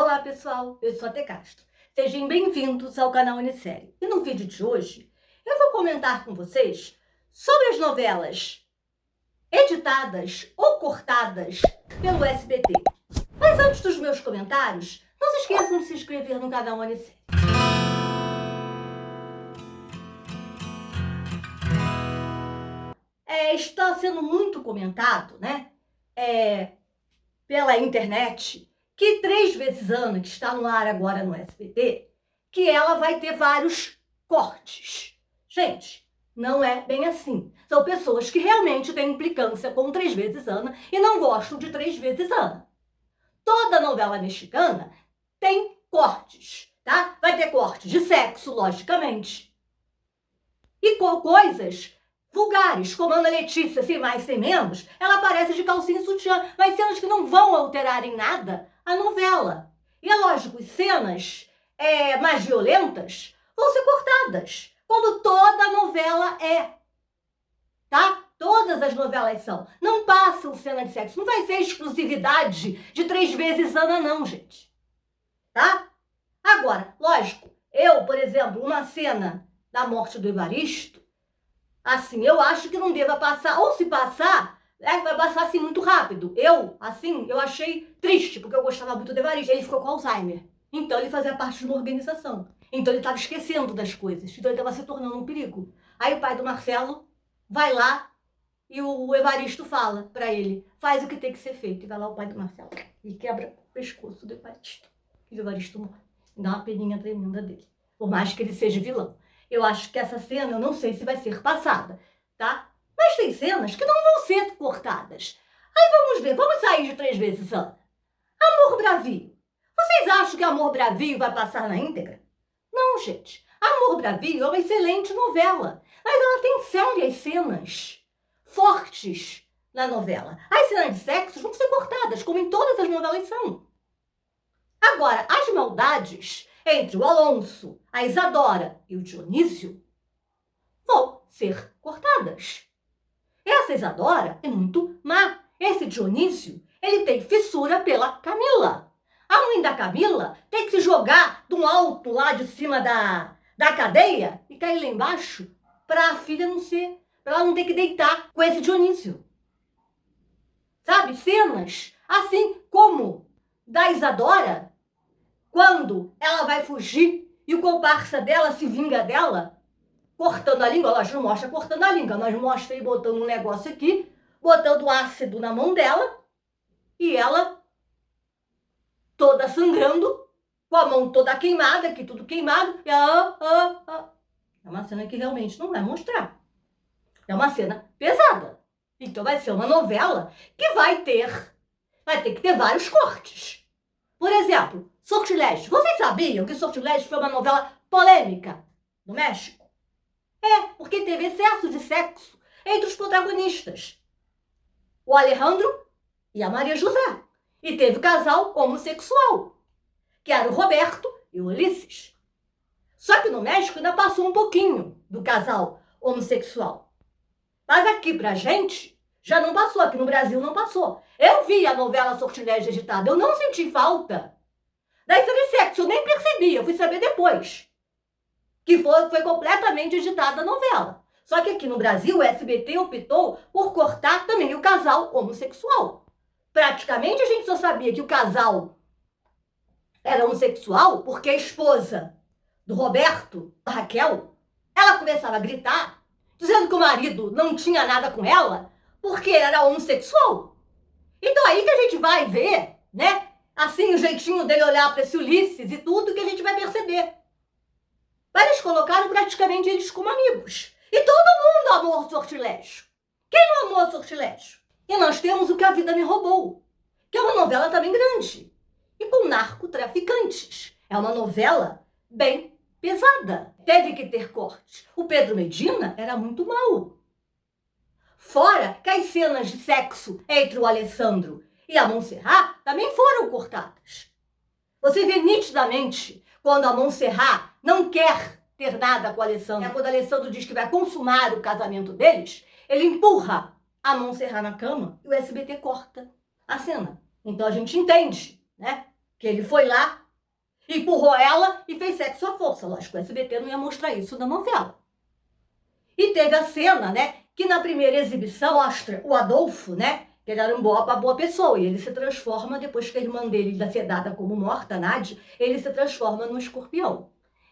Olá pessoal, eu sou a Tê Castro. Sejam bem-vindos ao canal Unissérie. E no vídeo de hoje, eu vou comentar com vocês sobre as novelas editadas ou cortadas pelo SBT. Mas antes dos meus comentários, não se esqueçam de se inscrever no canal Unissérie. Está sendo muito comentado, né? Pela internet, que 3 vezes Ana, que está no ar agora no SBT, que ela vai ter vários cortes. Gente, não é bem assim. São pessoas que realmente têm implicância com 3 vezes Ana e não gostam de 3 vezes Ana. Toda novela mexicana tem cortes, tá? Vai ter cortes de sexo, logicamente. E com coisas vulgares, como a Ana Letícia, sem mais, sem menos, ela aparece de calcinha e sutiã, mas cenas que não vão alterar em nada a novela. E é lógico, cenas mais violentas vão ser cortadas, como toda novela é, tá? Todas as novelas são. Não passam cena de sexo, não vai ser exclusividade de 3 vezes Ana não, gente. Tá? Agora, lógico, eu, por exemplo, uma cena da morte do Evaristo, assim, eu acho que não deva passar, ou se passar, vai passar assim muito rápido. Eu achei triste, porque eu gostava muito do Evaristo. Ele ficou com Alzheimer. Então ele fazia parte de uma organização. Então ele estava esquecendo das coisas. Então ele estava se tornando um perigo. Aí o pai do Marcelo vai lá e o Evaristo fala pra ele, faz o que tem que ser feito. E vai lá o pai do Marcelo e quebra o pescoço do Evaristo. E o Evaristo morre. E dá uma peninha tremenda dele. Por mais que ele seja vilão. Eu acho que essa cena, eu não sei se vai ser passada, tá? Mas tem cenas que não vão ser cortadas. Aí vamos ver, vamos sair de 3 vezes Ana. Amor Bravio. Vocês acham que Amor Bravio vai passar na íntegra? Não, gente. Amor Bravio é uma excelente novela. Mas ela tem sérias cenas fortes na novela. As cenas de sexo vão ser cortadas, como em todas as novelas são. Agora, as maldades entre o Alonso, a Isadora e o Dionísio vão ser cortadas. Essa Isadora é muito má. Esse Dionísio, ele tem fissura pela Camila. A mãe da Camila tem que se jogar de um alto lá de cima da cadeia e cair lá embaixo para a filha não ser, para ela não ter que deitar com esse Dionísio. Sabe? Cenas assim como da Isadora, quando ela vai fugir e o comparsa dela se vinga dela, cortando a língua. Ela não mostra cortando a língua, mas mostra ele botando um negócio aqui, botando ácido na mão dela, e ela toda sangrando, com a mão toda queimada, aqui tudo queimado, e É uma cena que realmente não vai mostrar. É uma cena pesada. Então vai ser uma novela que vai ter que ter vários cortes. Por exemplo, Sortilégio. Vocês sabiam que Sortilégio foi uma novela polêmica no México? Porque teve excesso de sexo entre os protagonistas. O Alejandro e a Maria José. E teve casal homossexual, que era o Roberto e o Ulisses. Só que no México ainda passou um pouquinho do casal homossexual. Mas aqui pra gente já não passou, aqui no Brasil não passou. Eu vi a novela Sortilégio editada, eu não senti falta da cena de sexo, eu nem percebi, eu fui saber depois que foi completamente editada a novela. Só que aqui no Brasil o SBT optou por cortar também o casal homossexual. Praticamente a gente só sabia que o casal era homossexual porque a esposa do Roberto, a Raquel, ela começava a gritar, dizendo que o marido não tinha nada com ela porque era homossexual. Então aí que a gente vai ver, né? Assim, o jeitinho dele olhar para esse Ulisses e tudo que a gente vai perceber. Mas eles colocaram praticamente eles como amigos. E todo mundo amou Sortilégio. Quem não amou Sortilégio? E nós temos O Que a Vida Me Roubou, que é uma novela também grande. E com narcotraficantes. É uma novela bem pesada. Teve que ter cortes. O Pedro Medina era muito mau. Fora que as cenas de sexo entre o Alessandro e a Montserrat também foram cortadas. Você vê nitidamente quando a Montserrat não quer ter nada com o Alessandro. Quando o Alessandro diz que vai consumar o casamento deles, ele empurra a Montserrat na cama e o SBT corta a cena. Então a gente entende, né, que ele foi lá, empurrou ela e fez sexo à força. Lógico, o SBT não ia mostrar isso na novela. E teve a cena, né, que na primeira exibição mostra o Adolfo, né, que ele era uma boa pessoa, e ele se transforma, depois que a irmã dele dá ser dada como morta, Nádia, ele se transforma num escorpião.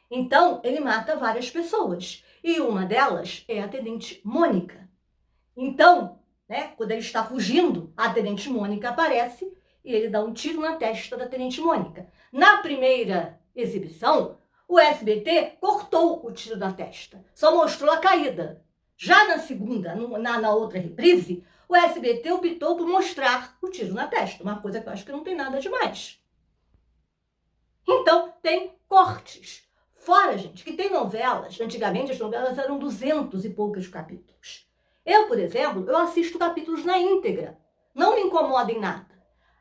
Então, ele mata várias pessoas. E uma delas é a Tenente Mônica. Então, né, quando ele está fugindo, a Tenente Mônica aparece e ele dá um tiro na testa da Tenente Mônica. Na primeira exibição, o SBT cortou o tiro da testa, só mostrou a caída. Já na segunda, na outra reprise, o SBT optou por mostrar o tiro na testa, uma coisa que eu acho que não tem nada demais. Então, tem cortes. Fora, gente, que tem novelas, antigamente as novelas eram 200 e poucos capítulos. Eu, por exemplo, eu assisto capítulos na íntegra, não me incomoda em nada.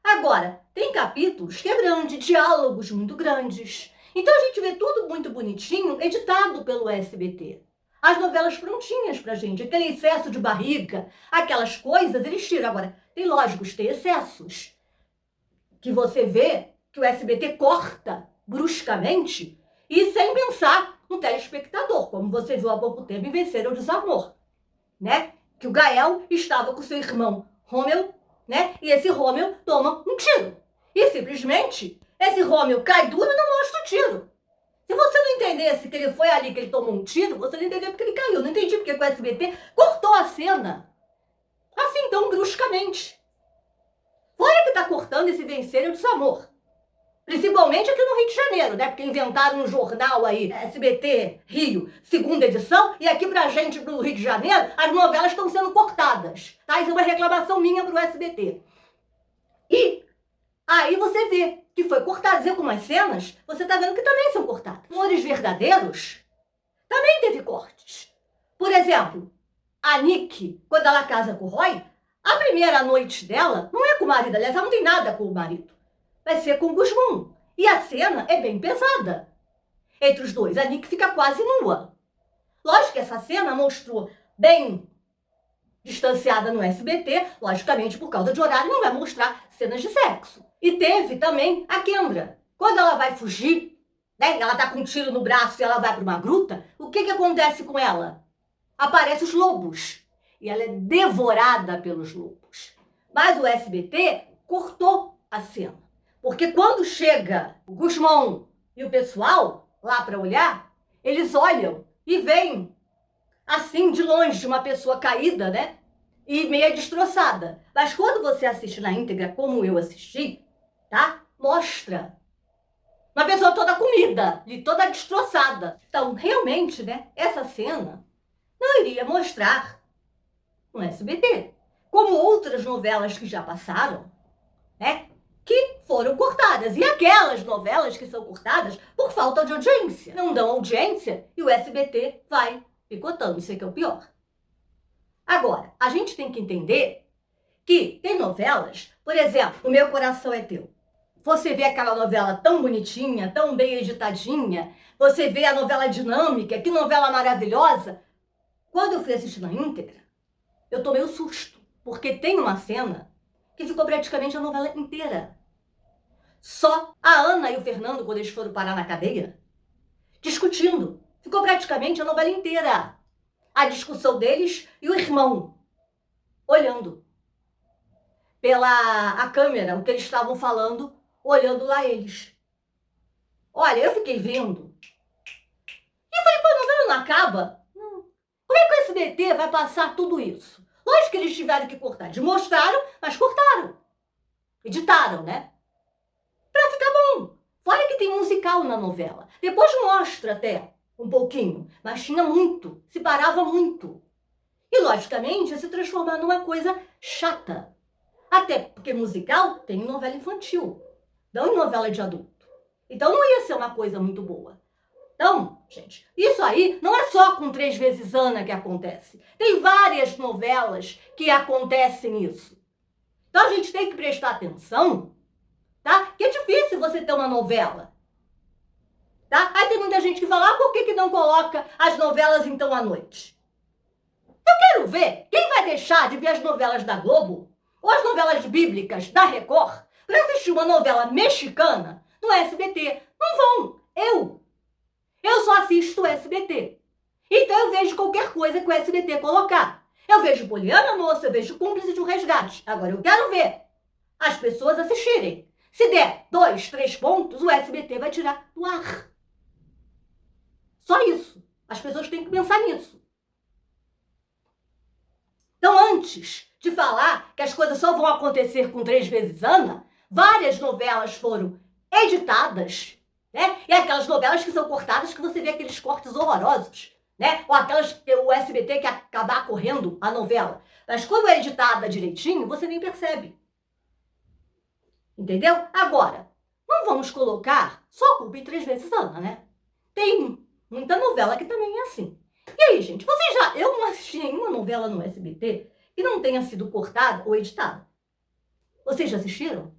Agora, tem capítulos que é grande, diálogos muito grandes. Então a gente vê tudo muito bonitinho, editado pelo SBT. As novelas prontinhas pra gente, aquele excesso de barriga, aquelas coisas, eles tiram. Agora, tem lógicos, tem excessos que você vê que o SBT corta bruscamente e sem pensar no telespectador, como você viu há pouco tempo em Vencer o Desamor, né? Que o Gael estava com seu irmão Rômeu, né? E esse Rômeu toma um tiro. E simplesmente, esse Rômeu cai duro e não mostra o tiro. Se você não entendesse que ele foi ali, que ele tomou um tiro, você não entendeu porque ele caiu. Não entendi porque o SBT cortou a cena assim tão bruscamente. Fora que tá cortando esse Vencer o Desamor. Principalmente aqui no Rio de Janeiro, né? Porque inventaram um jornal aí, SBT Rio, segunda edição, e aqui pra gente, pro Rio de Janeiro, as novelas estão sendo cortadas, tá? Isso é uma reclamação minha pro SBT. E aí você vê que foi cortado. E algumas cenas, você tá vendo que também são cortadas. Amores Verdadeiros também teve cortes. Por exemplo, a Nick, quando ela casa com o Roy, a primeira noite dela não é com o marido, aliás, ela não tem nada com o marido. Vai ser com o Guzmão. E a cena é bem pesada. Entre os dois, a Nick fica quase nua. Lógico que essa cena mostrou bem distanciada no SBT, logicamente por causa de horário não vai mostrar cenas de sexo. E teve também a Kendra. Quando ela vai fugir, né, ela tá com um tiro no braço e ela vai para uma gruta, o que acontece com ela? Aparecem os lobos. E ela é devorada pelos lobos. Mas o SBT cortou a cena. Porque quando chega o Guzmão e o pessoal lá para olhar, eles olham e veem, assim, de longe, uma pessoa caída, né? E meia destroçada. Mas quando você assiste na íntegra, como eu assisti, tá? Mostra uma pessoa toda comida e toda destroçada. Então, realmente, né? Essa cena não iria mostrar no SBT. Como outras novelas que já passaram, né? Que foram cortadas. E aquelas novelas que são cortadas por falta de audiência. Não dão audiência e o SBT vai picotando. Isso aqui é o pior. Agora, a gente tem que entender que tem novelas, por exemplo, O Meu Coração é Teu. Você vê aquela novela tão bonitinha, tão bem editadinha, você vê a novela dinâmica, que novela maravilhosa. Quando eu fui assistir na íntegra, eu tomei um susto, porque tem uma cena que ficou praticamente a novela inteira. Só a Ana e o Fernando, quando eles foram parar na cadeia, discutindo. Ficou praticamente a novela inteira. A discussão deles e o irmão olhando pela a câmera, o que eles estavam falando, olhando lá eles. Olha, eu fiquei vendo. E falei, pô, a novela não acaba? Como é que o SBT vai passar tudo isso? Lógico que eles tiveram que cortar. Eles mostraram, mas cortaram. Editaram, né? Pra ficar bom. Fora que tem musical na novela. Depois mostra até um pouquinho. Mas tinha muito. Se parava muito. E, logicamente, ia se transformar numa coisa chata. Até porque musical tem em novela infantil. Não em novela de adulto. Então não ia ser uma coisa muito boa. Então, gente, isso aí não é só com 3 vezes Ana que acontece. Tem várias novelas que acontecem isso. Então a gente tem que prestar atenção, tá? Que é difícil você ter uma novela, tá? Aí tem muita gente que fala, por que não coloca as novelas então à noite? Eu quero ver quem vai deixar de ver as novelas da Globo ou as novelas bíblicas da Record para assistir uma novela mexicana no SBT. Não vão. Eu só assisto o SBT. Então eu vejo qualquer coisa que o SBT colocar. Eu vejo Poliana Moça, eu vejo Cúmplice de um Resgate. Agora eu quero ver as pessoas assistirem. Se der 2, 3 pontos, o SBT vai tirar do ar. Só isso. As pessoas têm que pensar nisso. Então, antes de falar que as coisas só vão acontecer com 3 vezes Ana, várias novelas foram editadas, né? E aquelas novelas que são cortadas, que você vê aqueles cortes horrorosos, né? Ou aquelas que o SBT quer acabar correndo a novela. Mas quando é editada direitinho, você nem percebe. Entendeu? Agora, não vamos colocar só culpa em 3 vezes Ana, né? Tem muita novela que também é assim. E aí, gente, eu não assisti nenhuma novela no SBT que não tenha sido cortada ou editada. Vocês já assistiram?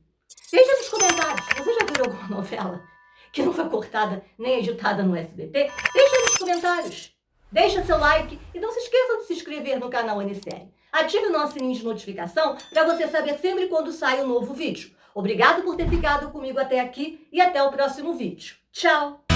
Deixa nos comentários. Você já viu alguma novela que não foi cortada nem editada no SBT? Deixa nos comentários. Deixa seu like e não se esqueça de se inscrever no canal NCR. Ative o nosso sininho de notificação para você saber sempre quando sai um novo vídeo. Obrigado por ter ficado comigo até aqui e até o próximo vídeo. Tchau!